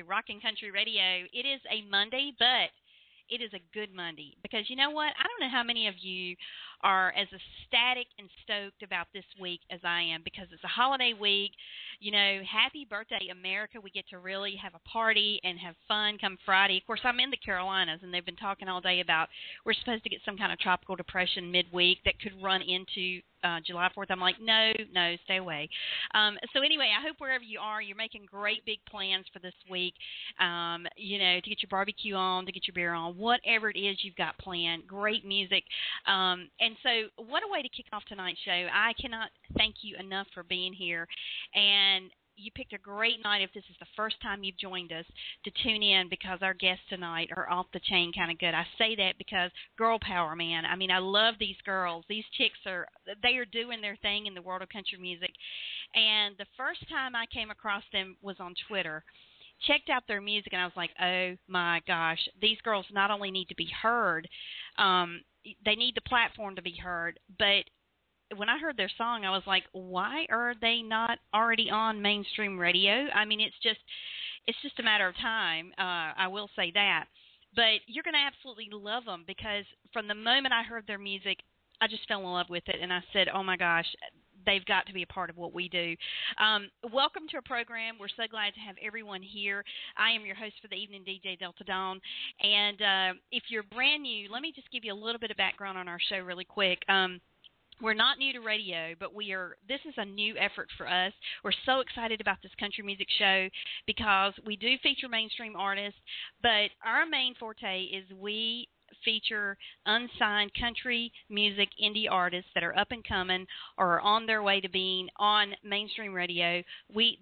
to Rockin' Country Radio. It is a Monday, but it is a good Monday because you know what? I don't know how many of you are as ecstatic and stoked about this week as I am because it's a holiday week. You know, happy birthday, America. We get to really have a party and have fun come Friday. Of course, I'm in the Carolinas, and they've been talking all day about we're supposed to get some kind of tropical depression midweek that could run into July 4th. I'm like, no, stay away. So anyway, I hope wherever you are, you're making great big plans for this week, you know, to get your barbecue on, to get your beer on, whatever it is you've got planned. Great music. And so what a way to kick off tonight's show. I cannot thank you enough for being here. And you picked a great night if this is the first time you've joined us to tune in because our guests tonight are off the chain kind of good. I say that because girl power, man. I mean, I love these girls. These chicks they are doing their thing in the world of country music. And the first time I came across them was on Twitter. Checked out their music, and I was like, oh, my gosh. These girls not only need to be heard, they need the platform to be heard, but when I heard their song, I was like, why are they not already on mainstream radio? I mean, it's just a matter of time. I will say that. But you're going to absolutely love them because from the moment I heard their music, I just fell in love with it. And I said, oh, my gosh, they've got to be a part of what we do. Welcome to our program. We're so glad to have everyone here. I am your host for the evening, DJ Delta Dawn. And if you're brand new, let me just give you a little bit of background on our show really quick. We're not new to radio, but this is a new effort for us. We're so excited about this country music show because we do feature mainstream artists, but our main forte is we feature unsigned country music indie artists that are up and coming or are on their way to being on mainstream radio.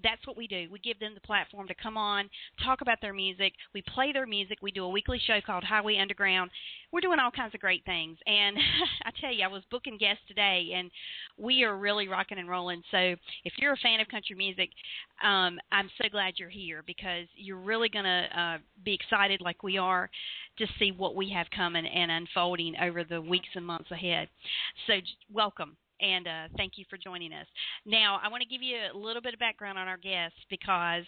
That's what we do. We give them the platform to come on, talk about their music. We play their music. We do a weekly show called Highway Underground. We're doing all kinds of great things. And I tell you, I was booking guests today, and we are really rocking and rolling. So if you're a fan of country music, I'm so glad you're here because you're really going to be excited like we are to see what we have coming and unfolding over the weeks and months ahead. So welcome, and thank you for joining us. Now, I want to give you a little bit of background on our guests because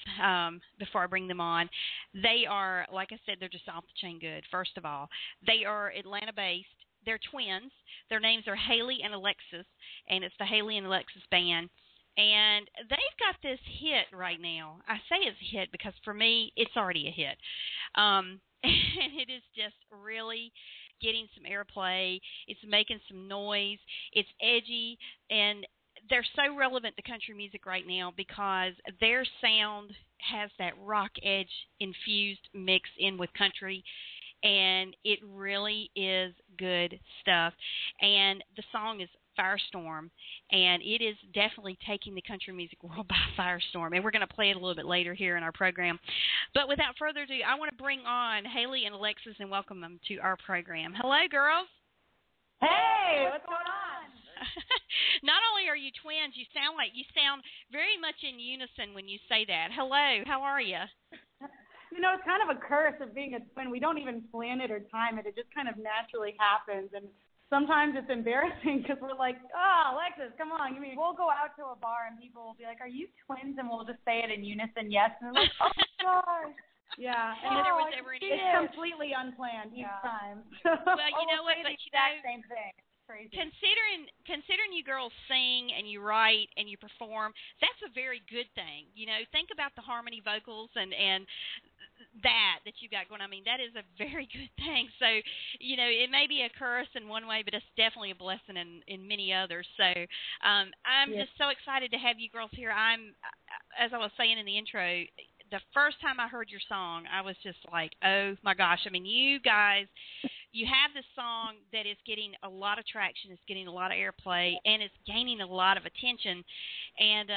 before I bring them on, they are, like I said, they're just off the chain good. First of all, they are Atlanta-based. They're twins. Their names are Haley and Alexis, and it's the Haley and Alexis Band. And they've got this hit right now. I say it's a hit because for me, it's already a hit. And it is just really getting some airplay. It's making some noise. It's edgy. And they're so relevant to country music right now because their sound has that rock edge infused mix in with country. And it really is good stuff. And the song is Firestorm, and it is definitely taking the country music world by firestorm, and we're going to play it a little bit later here in our program. But without further ado, I want to bring on Haley and Alexis and welcome them to our program. Hello, girls. Hey, what's going on? Not only are you twins, you sound very much in unison when you say that. Hello, how are you? You know, it's kind of a curse of being a twin. We don't even plan it or time it. It just kind of naturally happens, and sometimes it's embarrassing because we're like, oh, Alexis, come on. We'll go out to a bar and people will be like, are you twins? And we'll just say it in unison, yes. And they're like, oh, my gosh. Yeah. And it's completely unplanned each time. Well, you know what? But you know, same thing. It's crazy. Considering you girls sing and you write and you perform, that's a very good thing. You know, think about the harmony vocals and that you got going on. I mean, that is a very good thing. So, you know, it may be a curse in one way, but it's definitely a blessing in many others. So I'm just so excited to have you girls here. As I was saying in the intro, the first time I heard your song, I was just like, oh, my gosh. I mean, you guys, you have this song that is getting a lot of traction. It's getting a lot of airplay, and it's gaining a lot of attention. And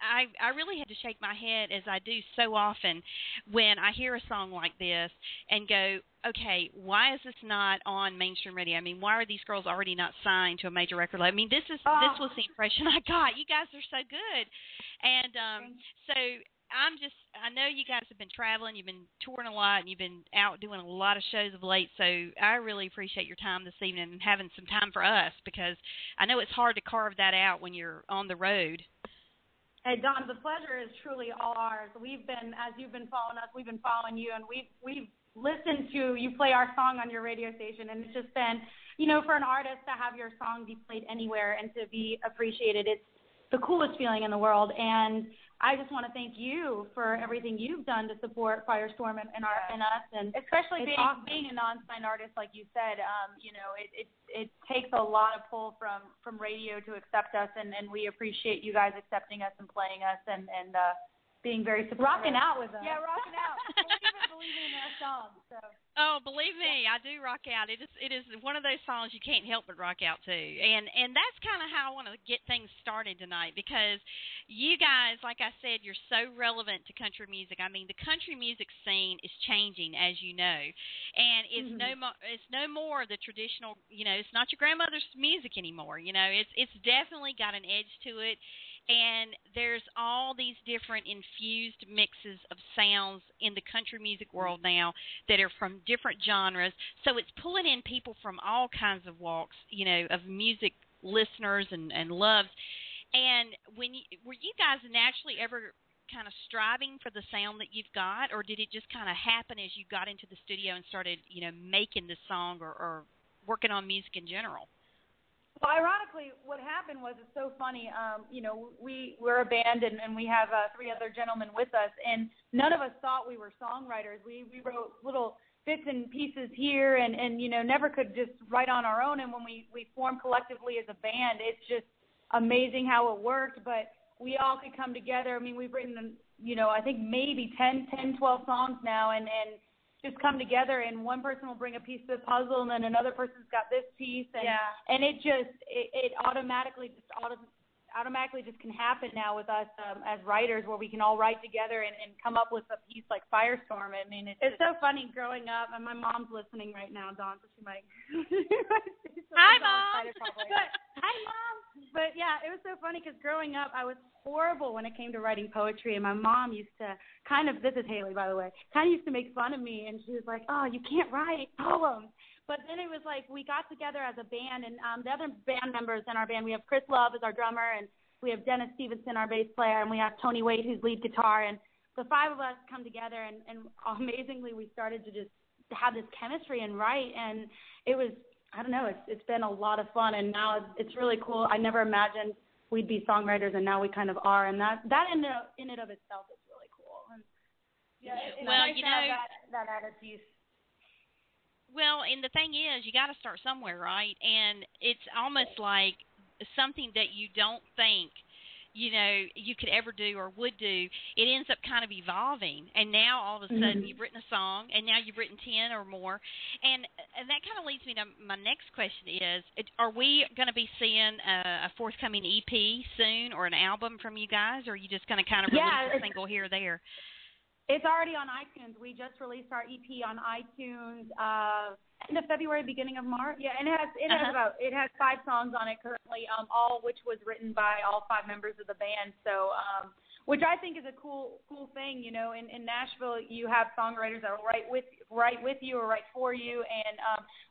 I really had to shake my head, as I do so often, when I hear a song like this and go, okay, why is this not on mainstream radio? I mean, why are these girls already not signed to a major record label? I mean, this was the impression I got. You guys are so good. And so I know you guys have been traveling, you've been touring a lot, and you've been out doing a lot of shows of late, so I really appreciate your time this evening and having some time for us, because I know it's hard to carve that out when you're on the road. Hey, Don, the pleasure is truly all ours. We've been, as you've been following us, we've been following you, and we've listened to you play our song on your radio station, and it's just been, for an artist to have your song be played anywhere and to be appreciated, it's the coolest feeling in the world. And I just want to thank you for everything you've done to support Firestorm and us, and especially awesome. being a non-signed artist, like you said. It takes a lot of pull from radio to accept us, and we appreciate you guys accepting us and playing us and being very supportive. Rocking out with us. Yeah, rocking out. We're even believing in our song. So. Oh, believe me, I do rock out. It is one of those songs you can't help but rock out to. And that's kind of how I want to get things started tonight, because you guys, like I said, you're so relevant to country music. I mean, the country music scene is changing, as you know. And it's no more the traditional, it's not your grandmother's music anymore. It's definitely got an edge to it. And there's all these different infused mixes of sounds in the country music world now that are from different genres. So it's pulling in people from all kinds of walks, of music listeners and loves. And were you guys naturally ever kind of striving for the sound that you've got, or did it just kind of happen as you got into the studio and started, making the song or working on music in general? Well, ironically, what happened was, it's so funny. We're a band, and we have 3 other gentlemen with us, and none of us thought we were songwriters. We wrote little bits and pieces here, and never could just write on our own. And when we formed collectively as a band, it's just amazing how it worked. But we all could come together. I mean, we've written, I think maybe 10, 12 songs now, and just come together, and one person will bring a piece of the puzzle, and then another person's got this piece, and it automatically just can happen now with us as writers, where we can all write together and come up with a piece like Firestorm. I mean, it's so funny growing up, and my mom's listening right now, Dawn, so she might. Hi, Mom. Hi, Mom. But yeah, it was so funny because growing up, I was horrible when it came to writing poetry, and my mom used to this is Haley, by the way, used to make fun of me, and she was like, "Oh, you can't write poems." But then it was like we got together as a band, and the other band members in our band, we have Chris Love as our drummer, and we have Dennis Stevenson, our bass player, and we have Tony Wade, who's lead guitar, and the 5 of us come together, and amazingly we started to just have this chemistry and write, and it was, I don't know, it's been a lot of fun, and now it's really cool. I never imagined we'd be songwriters, and now we kind of are, and that in and of itself is really cool. And, it's nice to have that added piece. Well, and the thing is, you got to start somewhere, right? And it's almost like something that you don't think, you could ever do or would do. It ends up kind of evolving, and now all of a sudden you've written a song, and now you've written 10 or more, and that kind of leads me to my next question is, are we going to be seeing a forthcoming EP soon, or an album from you guys, or are you just going to kind of release a single here or there? It's already on iTunes. We just released our EP on iTunes end of February, beginning of March. Yeah, and it has 5 songs on it currently, all which was written by all 5 members of the band. So, which I think is a cool thing. In Nashville, you have songwriters that will write with you or write for you, and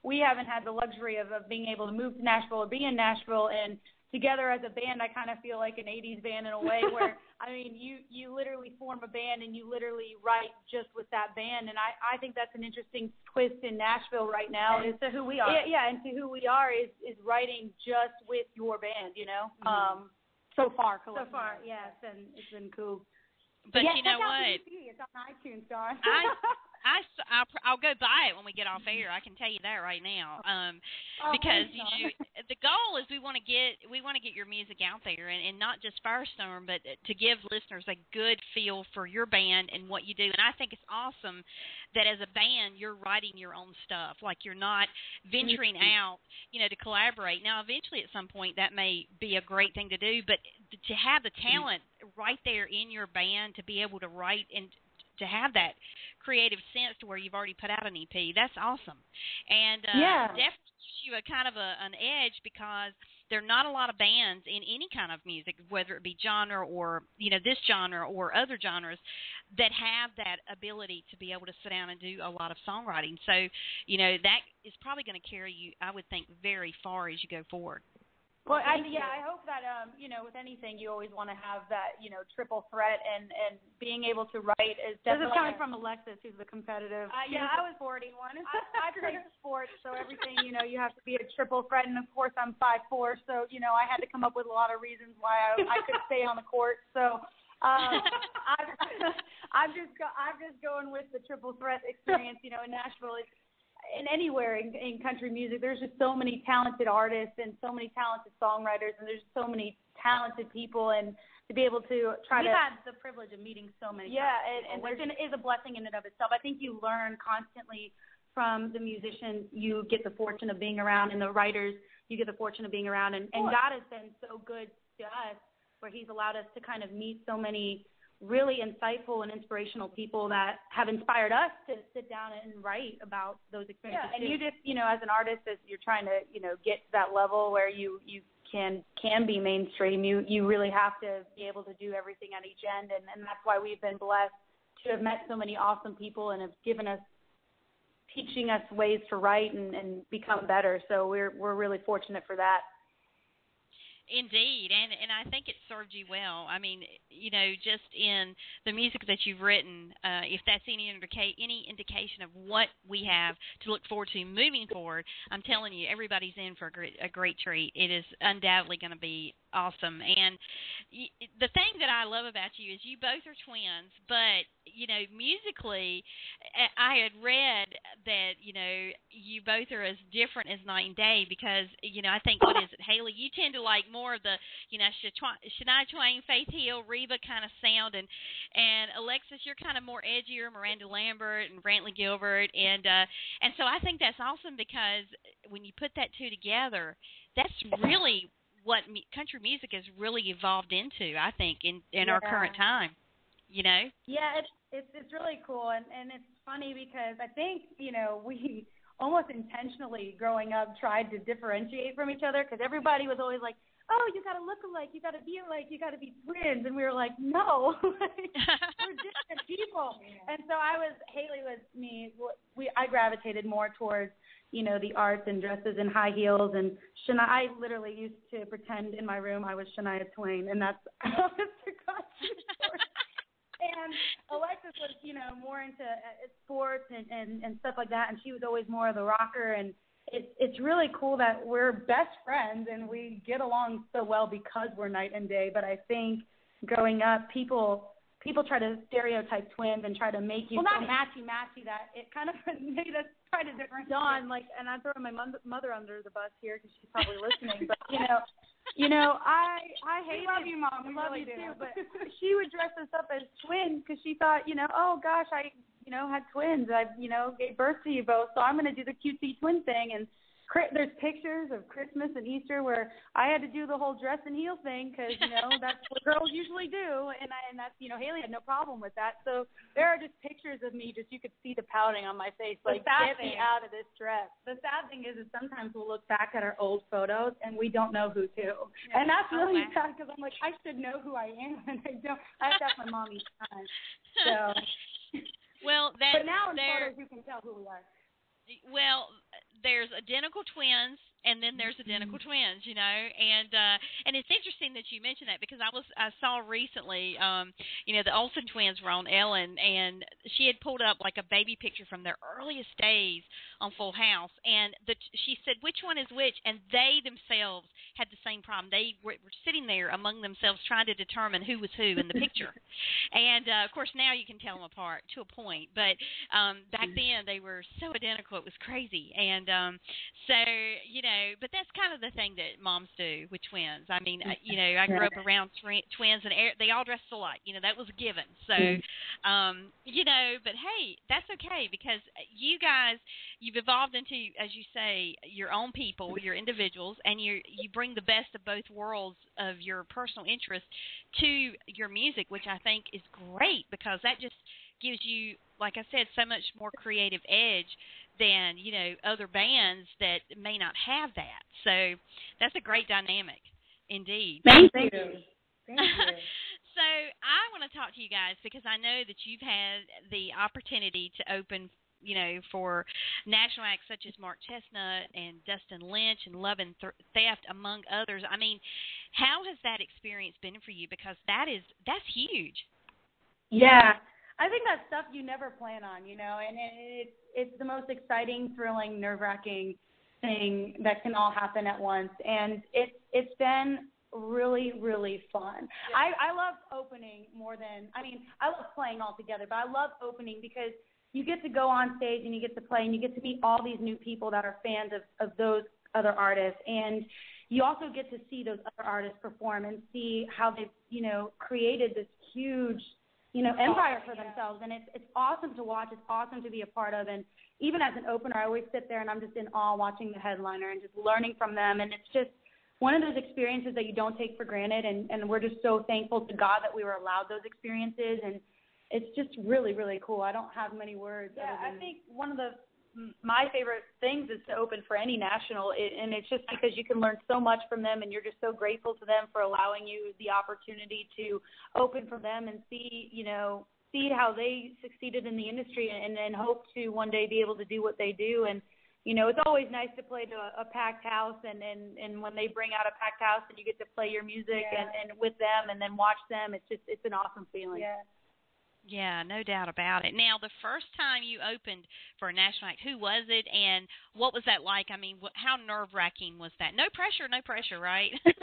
we haven't had the luxury of being able to move to Nashville or be in Nashville, and together as a band, I kind of feel like an 80s band in a way where, I mean, you literally form a band and you literally write just with that band. And I think that's an interesting twist in Nashville right now. And to who we are. Yeah, and to who we are is writing just with your band, So far, yeah, it's been cool. But you know what? It's on iTunes, Dawn. I'll go buy it when we get off air. I can tell you that right now. Because the goal is we want to get your music out there, and not just Firestorm, but to give listeners a good feel for your band and what you do. And I think it's awesome that as a band you're writing your own stuff. Like, you're not venturing out, to collaborate. Now, eventually at some point that may be a great thing to do, but to have the talent right there in your band to be able to write and to have that creative sense to where you've already put out an EP, that's awesome. And definitely gives you a kind of an edge, because there are not a lot of bands in any kind of music, whether it be genre or, this genre or other genres, that have that ability to be able to sit down and do a lot of songwriting. So, that is probably going to carry you, I would think, very far as you go forward. Well, I hope that, with anything, you always want to have that, triple threat, and being able to write is definitely. This is coming from Alexis, who's the competitive. I was 41. I played sports, so everything, you have to be a triple threat, and of course I'm 5'4", so, I had to come up with a lot of reasons why I could stay on the court, so. I'm just going with the triple threat experience, in Nashville. And anywhere in country music, there's just so many talented artists and so many talented songwriters, and there's so many talented people, and to be able to We've had the privilege of meeting so many. Yeah, which is a blessing in and of itself. I think you learn constantly from the musicians you get the fortune of being around, and the writers you get the fortune of being around, and God has been so good to us, where He's allowed us to kind of meet so many really insightful and inspirational people that have inspired us to sit down and write about those experiences. Yeah, and you just, as an artist, as you're trying to, get to that level where you can be mainstream, you really have to be able to do everything at each end, and that's why we've been blessed to have met so many awesome people and have teaching us ways to write and become better. So we're really fortunate for that. Indeed, and I think it served you well. I mean, just in the music that you've written, if that's any indication of what we have to look forward to moving forward, I'm telling you, everybody's in for a great treat. It is undoubtedly going to be awesome. And the thing that I love about you is you both are twins, but, musically, I had read that, you both are as different as night and day because, I think, what is it, Haley, you tend to like more of the, Shania Twain, Faith Hill, Reba kind of sound, and Alexis, you're kind of more edgier, Miranda Lambert and Brantley Gilbert, and so I think that's awesome because when you put that two together, that's really what country music has really evolved into, I think, in our current time, Yeah, it's really cool, and it's funny because I think, we almost intentionally growing up tried to differentiate from each other because everybody was always like, oh, you got to look alike, you got to be alike, you got to be twins, and we were like, no, we're different people. And so Haley was me, I gravitated more towards, the arts and dresses and high heels, and I literally used to pretend in my room I was Shania Twain, and that's honest to God. And Alexis was, more into sports and stuff like that, and she was always more of the rocker, and it's really cool that we're best friends and we get along so well because we're night and day. But I think growing up, people try to stereotype twins and try to make you so matchy that it kind of made us try to differentiate. Dawn, and I'm throwing my mother under the bus here because she's probably listening, but I hate. We love you, Mom. We love really you do. too. But she would dress us up as twins because she thought, oh gosh, I had twins. I gave birth to you both, so I'm going to do the cutesy twin thing. And there's pictures of Christmas and Easter where I had to do the whole dress and heel thing because that's what girls usually do, and that's Haley had no problem with that. So there are just pictures of me, just you could see the pouting on my face, like get me out of this dress. The sad thing is sometimes we'll look back at our old photos and we don't know who's who, and that's really sad because I'm like I should know who I am and I don't. I have to ask my mom each time. So. But now in photos you can tell who we are. Well, there's identical twins, and then there's identical twins, and it's interesting that you mentioned that because I saw recently, the Olsen twins were on Ellen, and she had pulled up like a baby picture from their earliest days on Full House, and she said which one is which, and they themselves had the same problem. They were sitting there among themselves trying to determine who was who in the picture, and of course now you can tell them apart to a point, but back then they were so identical it was crazy, and so but that's kind of the thing that moms do with twins. I mean, I grew up around twins, and they all dressed alike. That was a given. So, but hey, that's okay because you guys, you've evolved into, as you say, your own people, your individuals, and you bring the best of both worlds of your personal interest to your music, which I think is great because that just gives you, like I said, so much more creative edge than, other bands that may not have that. So that's a great dynamic, indeed. Thank you. So I want to talk to you guys because I know that you've had the opportunity to open for national acts such as Mark Chestnut and Dustin Lynch and Love and Theft, among others. I mean, how has that experience been for you? Because that's huge. Yeah, I think that's stuff you never plan on, and it's the most exciting, thrilling, nerve-wracking thing that can all happen at once, and it's been really, really fun. Yeah. I love opening more than, I love playing altogether, but I love opening because you get to go on stage and you get to play and you get to meet all these new people that are fans of those other artists, and you also get to see those other artists perform and see how they've, created this huge, empire for themselves, and it's awesome to watch. It's awesome to be a part of, and even as an opener, I always sit there and I'm just in awe watching the headliner and just learning from them, and it's just one of those experiences that you don't take for granted, and we're just so thankful to God that we were allowed those experiences, and it's just really, really cool. I don't have many words. Yeah, I think one of my favorite things is to open for any national, and it's just because you can learn so much from them, and you're just so grateful to them for allowing you the opportunity to open for them and see how they succeeded in the industry, and hope to one day be able to do what they do. And it's always nice to play to a packed house, and when they bring out a packed house and you get to play your music and with them and then watch them, it's an awesome feeling. Yeah. Yeah, no doubt about it. Now, the first time you opened for a national act, who was it, and what was that like? I mean, how nerve-wracking was that? No pressure, right? Actually,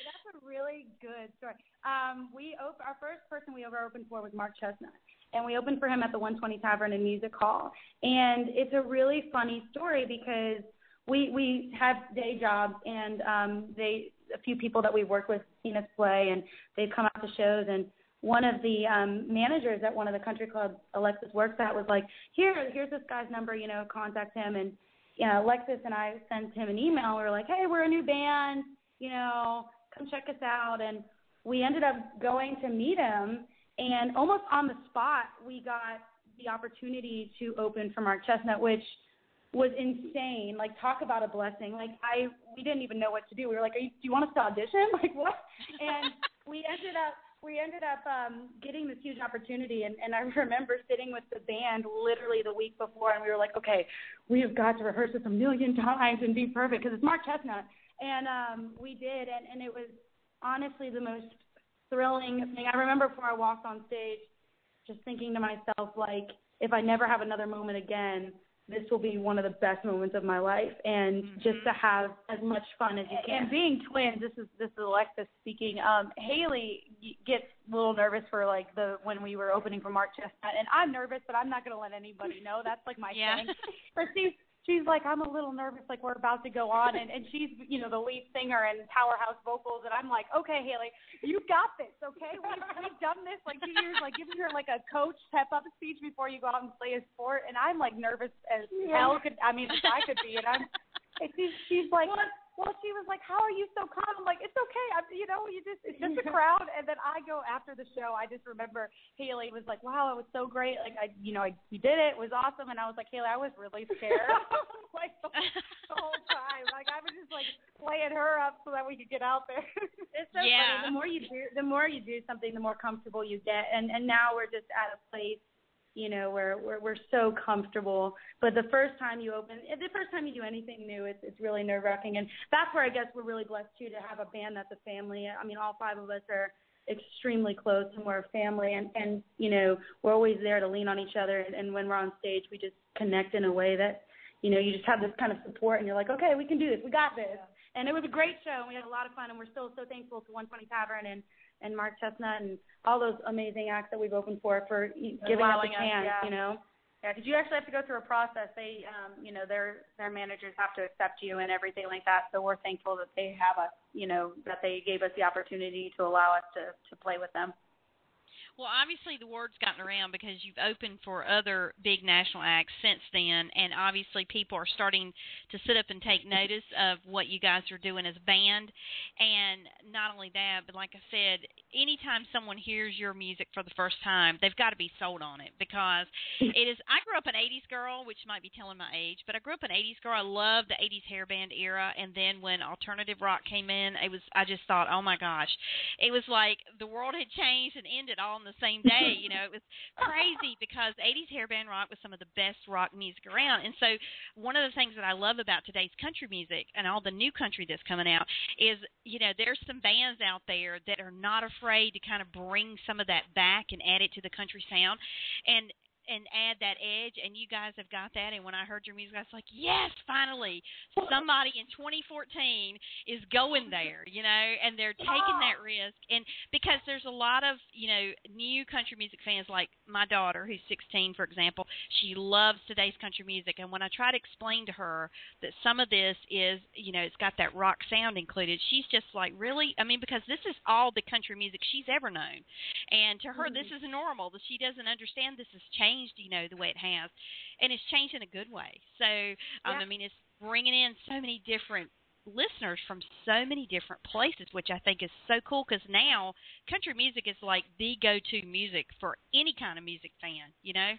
that's a really good story. Our first person we ever opened for was Mark Chestnut, and we opened for him at the 120 Tavern and Music Hall. And it's a really funny story because we have day jobs, and a few people that we've worked with seen us play, and they've come out to shows, and one of the managers at one of the country clubs Alexis works at was like, here's this guy's number, contact him. And Alexis and I sent him an email. We were like, hey, we're a new band, come check us out. And we ended up going to meet him, and almost on the spot we got the opportunity to open for Mark Chestnut, which was insane. Like, talk about a blessing. Like, we didn't even know what to do. We were like, do you want us to audition? Like, what? And we ended up getting this huge opportunity, and I remember sitting with the band literally the week before, and we were like, okay, we have got to rehearse this 1,000,000 times and be perfect because it's Mark Chestnut. And we did, and it was honestly the most thrilling thing. I remember before I walked on stage just thinking to myself, like, if I never have another moment again, this will be one of the best moments of my life, and just to have as much fun as you can. And being twins, this is Alexis speaking. Haley gets a little nervous for when we were opening for Mark Chestnut, and I'm nervous, but I'm not going to let anybody know. That's like my thing. But she's like, I'm a little nervous, like we're about to go on, and she's the lead singer and powerhouse vocals, and I'm like, okay, Haley, you got this, okay? We've done this 2 years, giving her a coach pep up speech before you go out and play a sport, and I'm nervous as hell. As I could be, and she's like, well, she was like, how are you so calm? I'm like, it's okay, it's just a crowd. And then I go after the show. I just remember Haley was like, wow, it was so great. You did it. It was awesome. And I was like, Haley, I was really scared. The whole time. I was just playing her up so that we could get out there. It's so funny. The more you do something, the more comfortable you get. And now we're just at a place, where we're so comfortable. But the first time you do anything new, it's really nerve-wracking. And that's where I guess we're really blessed, too, to have a band that's a family. All five of us are extremely close, and we're a family. And we're always there to lean on each other. And when we're on stage, we just connect in a way that, you just have this kind of support, and you're like, okay, we can do this. We got this. Yeah. And it was a great show, and we had a lot of fun, and we're still so thankful to 120 Tavern and Mark Chestnut and all those amazing acts that we've opened for giving us a chance, Yeah, because you actually have to go through a process. They, their managers have to accept you and everything like that. So we're thankful that they have us, that they gave us the opportunity to allow us to play with them. Well, obviously the word's gotten around because you've opened for other big national acts since then, and obviously people are starting to sit up and take notice of what you guys are doing as a band. And not only that, but like I said, anytime someone hears your music for the first time, they've got to be sold on it, because it is. I grew up an 80s girl, which might be telling my age, but I grew up an 80s girl. I loved the 80s hair band era, and then when alternative rock came in, I just thought, oh my gosh, it was like the world had changed and ended all in the the same day. You know, it was crazy because 80s hair band rock was some of the best rock music around. And so one of the things that I love about today's country music and all the new country that's coming out is, you know, there's some bands out there that are not afraid to kind of bring some of that back and add it to the country sound and add that edge, and you guys have got that. And when I heard your music, I was like, yes, finally, somebody in 2014 is going there, you know, and they're taking that risk. And because there's a lot of, you know, new country music fans, like my daughter, who's 16, for example, she loves today's country music. And when I try to explain to her that some of this is, you know, it's got that rock sound included, she's just like, really? I mean, because this is all the country music she's ever known. And to her, this is normal. She doesn't understand this has changed, you know, the way it has, and it's changed in a good way. So I mean, it's bringing in so many different listeners from so many different places, which I think is so cool, because now country music is like the go-to music for any kind of music fan, you know.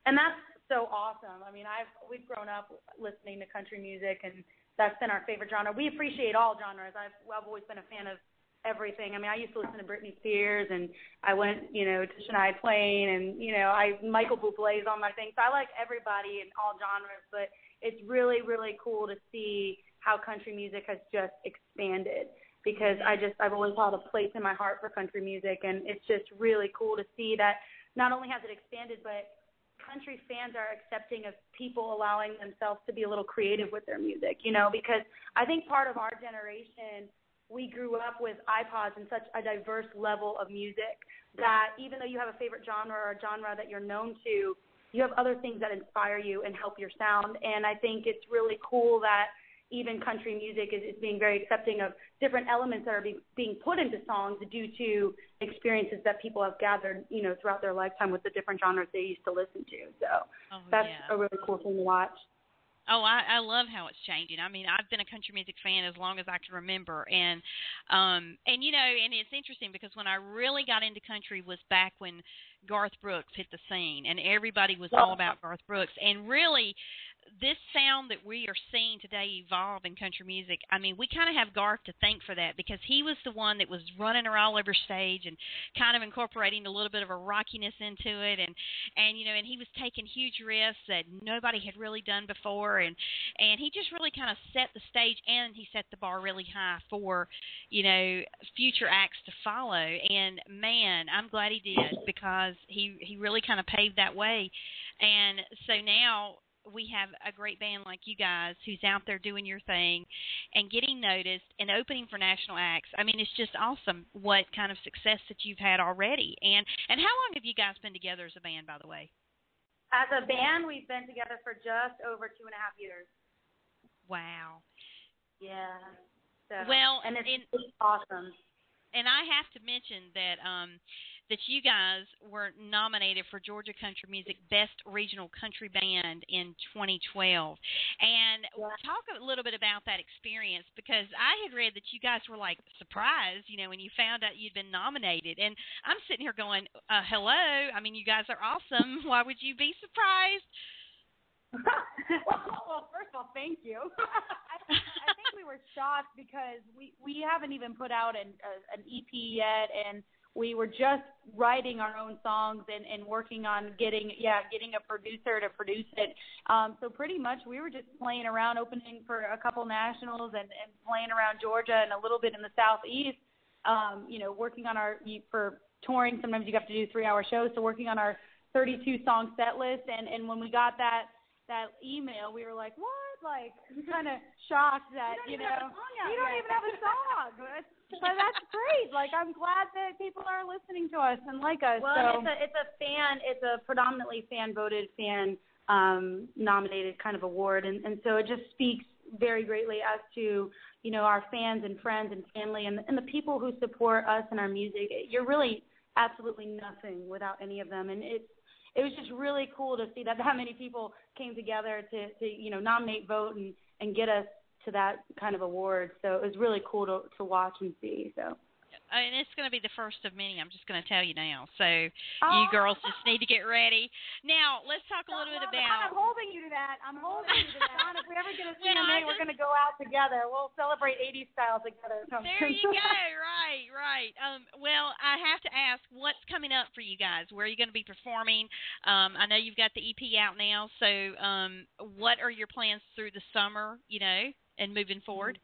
And that's so awesome. I mean, we've grown up listening to country music, and that's been our favorite genre. We appreciate all genres. I've always been a fan of everything. I mean, I used to listen to Britney Spears, and I went, you know, to Shania Twain, and, you know, Michael Bublé's on my thing. So I like everybody in all genres, but it's really, really cool to see how country music has just expanded, because I've always held a place in my heart for country music, and it's just really cool to see that not only has it expanded, but country fans are accepting of people allowing themselves to be a little creative with their music, you know, because I think part of our generation, we grew up with iPods and such a diverse level of music that even though you have a favorite genre or a genre that you're known to, you have other things that inspire you and help your sound. And I think it's really cool that even country music is being very accepting of different elements that are being put into songs due to experiences that people have gathered, you know, throughout their lifetime with the different genres they used to listen to. So that's a really cool thing to watch. Oh, I love how it's changing. I mean, I've been a country music fan as long as I can remember, and you know, and it's interesting because when I really got into country was back when Garth Brooks hit the scene, and everybody was all about Garth Brooks, and really, this sound that we are seeing today evolve in country music, I mean, we kind of have Garth to thank for that, because he was the one that was running her all over stage and kind of incorporating a little bit of a rockiness into it, and you know, and he was taking huge risks that nobody had really done before, and he just really kind of set the stage, and he set the bar really high for, you know, future acts to follow. And man, I'm glad he did, because he really kind of paved that way. And so now we have a great band like you guys who's out there doing your thing and getting noticed and opening for national acts. I mean, it's just awesome what kind of success that you've had already. And how long have you guys been together as a band, by the way? As a band, we've been together for just over 2.5 years. Wow. Yeah. So, well, and it's awesome. And I have to mention that that you guys were nominated for Georgia Country Music Best Regional Country Band in 2012. And talk a little bit about that experience, because I had read that you guys were like surprised, you know, when you found out you'd been nominated. And I'm sitting here going, hello, I mean, you guys are awesome. Why would you be surprised? Well, first of all, thank you. I think we were shocked because we haven't even put out an EP yet, and we were just writing our own songs and working on getting a producer to produce it. So pretty much we were just playing around, opening for a couple nationals and playing around Georgia and a little bit in the Southeast, you know, working on for touring, sometimes you have to do 3-hour shows, so working on our 32-song set list. And when we got that email, we were like, what? Like, kind of shocked that, you know, you don't even have a song. But that's great. Like, I'm glad that people are listening to us and like us. Well, so. It's a predominantly fan-voted, fan-nominated kind of award. And so it just speaks very greatly as to, you know, our fans and friends and family and the people who support us and our music. You're really absolutely nothing without any of them. And it was just really cool to see that many people came together to you know, nominate, vote, and get us to that kind of award. So it was really cool to watch and see. So and it's going to be the first of many. I'm just going to tell you now. So Oh. you girls just need to get ready. Now, let's talk a little bit about. I'm holding you to that. I'm holding you to that. Don, if we ever get a CMA, we're going to go out together. We'll celebrate 80s style together. There you go. Right. Well, I have to ask, what's coming up for you guys? Where are you going to be performing? I know you've got the EP out now. So what are your plans through the summer, and moving forward?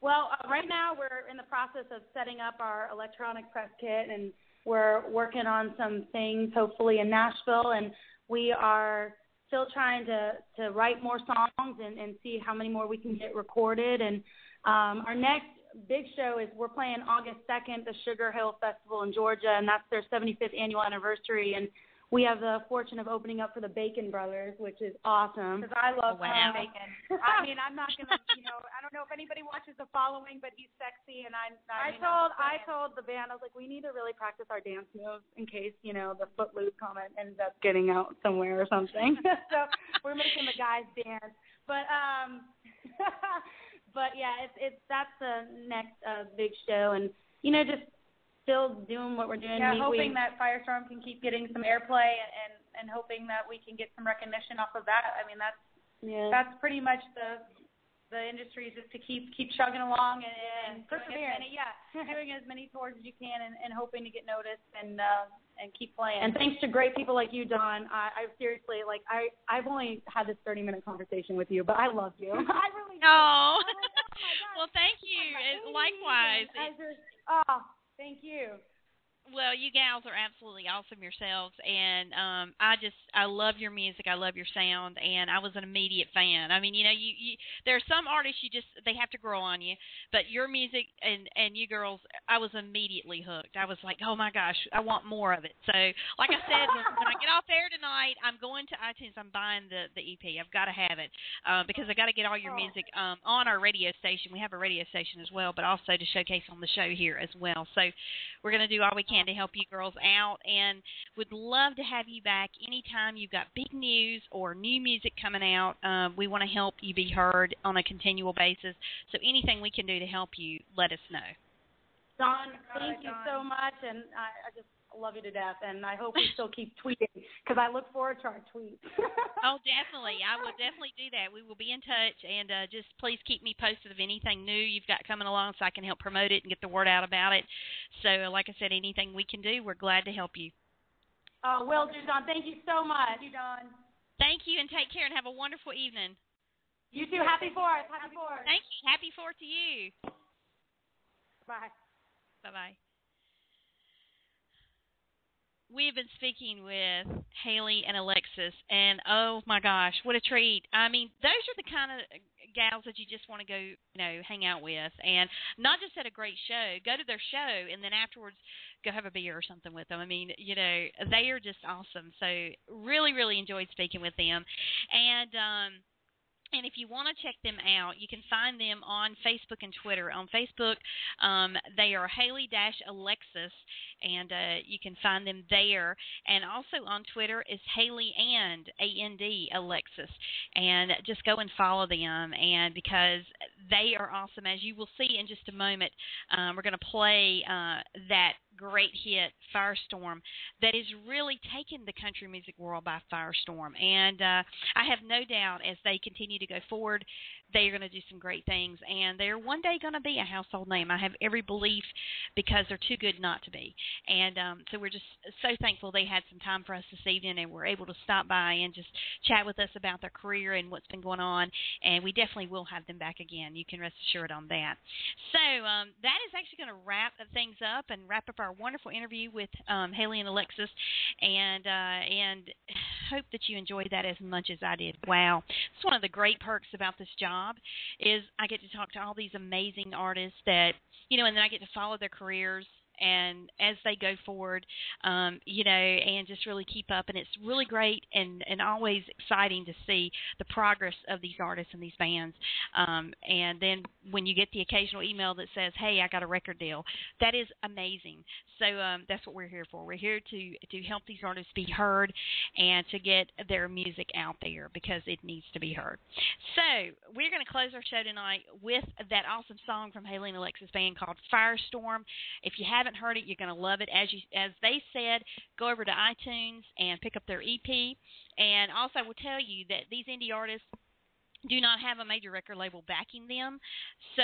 Well, right now we're in the process of setting up our electronic press kit, and we're working on some things, hopefully in Nashville, and we are still trying to write more songs and see how many more we can get recorded. And our next big show is we're playing August 2nd, the Sugar Hill Festival in Georgia, and that's their 75th annual anniversary. And we have the fortune of opening up for the Bacon Brothers, which is awesome. Because I love Bacon. I mean, I'm not going to, I don't know if anybody watches The Following, but he's sexy. And I told the band, I was like, we need to really practice our dance moves in case, the Footloose comment ends up getting out somewhere or something. So we're making the guys dance. But yeah, that's the next big show. And, just still doing what we're doing. Yeah, hoping that Firestorm can keep getting some airplay and hoping that we can get some recognition off of that. I mean, that's pretty much the industry, is just to keep chugging along and doing as many tours as you can and hoping to get noticed and keep playing. And thanks to great people like you, Dawn. I seriously, I've only had this 30-minute conversation with you, but I love you. I really do. Oh. Oh my God. Well, thank you. Likewise. Thank you. Well, you gals are absolutely awesome yourselves, and I love your music. I love your sound, and I was an immediate fan. I mean, you there are some artists they have to grow on you, but your music and you girls, I was immediately hooked. I was like, oh my gosh, I want more of it. So, like I said, when I get off there tonight, I'm going to iTunes. I'm buying the EP. I've got to have it because I got to get all your music on our radio station. We have a radio station as well, but also to showcase on the show here as well. So, we're going to do all we can to help you girls out, and would love to have you back anytime you've got big news or new music coming out. We want to help you be heard on a continual basis, so anything we can do to help you, let us know. Dawn, thank you so much, and I just love you to death, and I hope we still keep tweeting, because I look forward to our tweets. Oh, definitely. I will definitely do that. We will be in touch, and just please keep me posted of anything new you've got coming along so I can help promote it and get the word out about it. So, like I said, anything we can do, we're glad to help you. Oh, will do, Dawn. Thank you so much. Thank you, Dawn. Thank you, and take care, and have a wonderful evening. You too. Happy 4th. Happy 4th. Thank you. Happy 4th to you. Bye. Bye-bye. We have been speaking with Haley and Alexis, and oh my gosh, what a treat. I mean, those are the kind of gals that you just want to go, hang out with, and not just at a great show, go to their show, and then afterwards go have a beer or something with them. I mean, they are just awesome. So really, really enjoyed speaking with them. And if you want to check them out, you can find them on Facebook and Twitter. On Facebook, they are Haley-Alexis, and you can find them there. And also on Twitter is Haley and A-N-D Alexis. And just go and follow them, and because they are awesome. As you will see in just a moment, we're going to play that great hit, Firestorm, that is really taken the country music world by firestorm. And I have no doubt as they continue to go forward, they are going to do some great things, and they're one day going to be a household name. I have every belief, because they're too good not to be. And so we're just so thankful they had some time for us this evening and were able to stop by and just chat with us about their career and what's been going on, and we definitely will have them back again. You can rest assured on that. So that is actually going to wrap things up and wrap up our wonderful interview with Haley and Alexis, and hope that you enjoyed that as much as I did. Wow. It's one of the great perks about this job is I get to talk to all these amazing artists that, and then I get to follow their careers and as they go forward, and just really keep up. And it's really great and always exciting to see the progress of these artists and these bands. And then when you get the occasional email that says, hey, I got a record deal, that is amazing. So that's what we're here for. We're here to help these artists be heard and to get their music out there because it needs to be heard. So we're going to close our show tonight with that awesome song from Haley Alexis Band called Firestorm. If you haven't heard it, you're going to love it. As they said, go over to iTunes and pick up their EP. And also I will tell you that these indie artists do not have a major record label backing them, so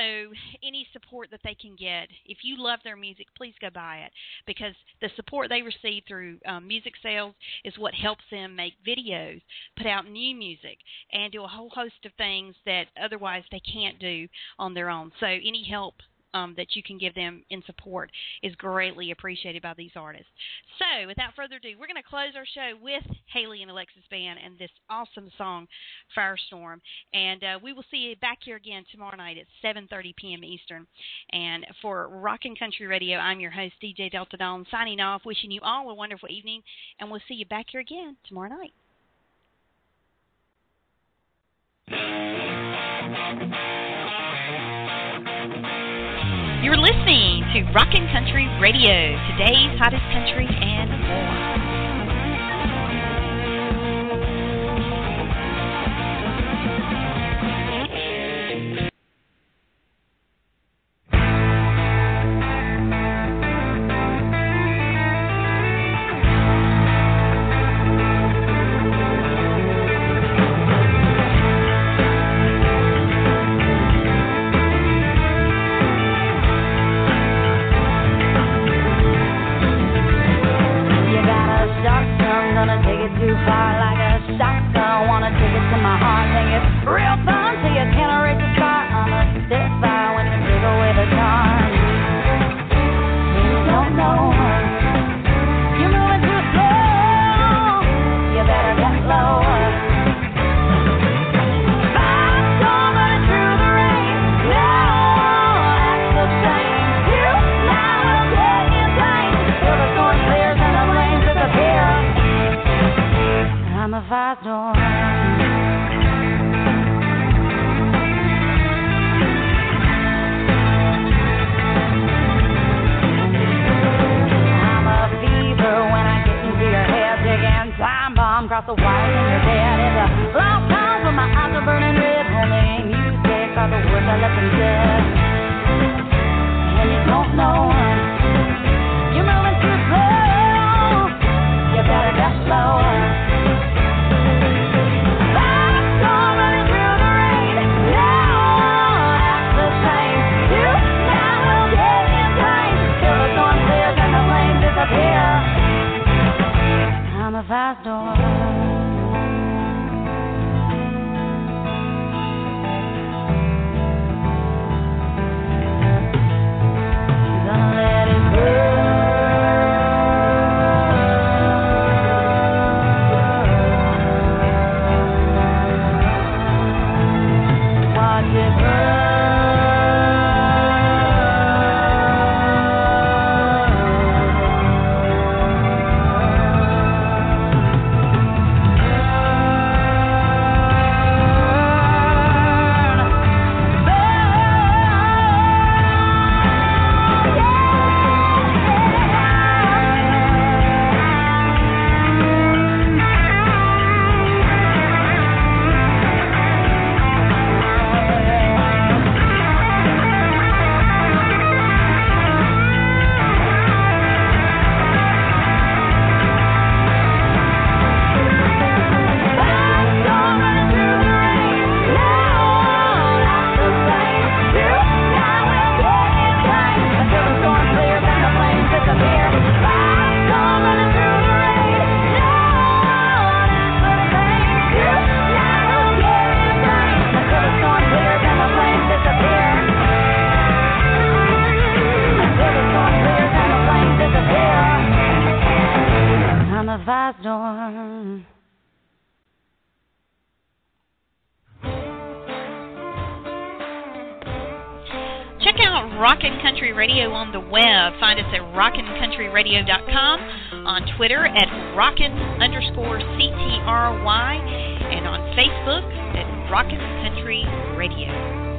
any support that they can get, if you love their music, please go buy it, because the support they receive through music sales is what helps them make videos, put out new music, and do a whole host of things that otherwise they can't do on their own. So any help that you can give them in support is greatly appreciated by these artists. So without further ado, we're going to close our show with Haley and Alexis Band and this awesome song, Firestorm. And we will see you back here again tomorrow night at 7:30 p.m. Eastern. And for Rockin' Country Radio, I'm your host, DJ Delta Dawn, signing off, wishing you all a wonderful evening, and we'll see you back here again tomorrow night. You're listening to Rockin' Country Radio, today's hottest country and more. Too far like a shotgun, wanna take it to my heart, think it's real fun till you can't erase the scar. I'm a spitfire when you take away the charm. You don't know, you're moving too slow, you better get low. Firestorm running through the rain, no that's the same. You now will get in pain till the storm clears and the flames disappear. I'm a firestorm. I'm a fever when I get into your head, digging time bomb across the wire in your bed. It's a long time when my eyes are burning red, only music are the words I left them dead. And you don't know, you're moving too slow, you better get slow. I'm a firestorm. out Rockin' Country Radio on the web. Find us at rockincountryradio.com, on Twitter at Rockin_CTRY, and on Facebook at Rockin' Country Radio.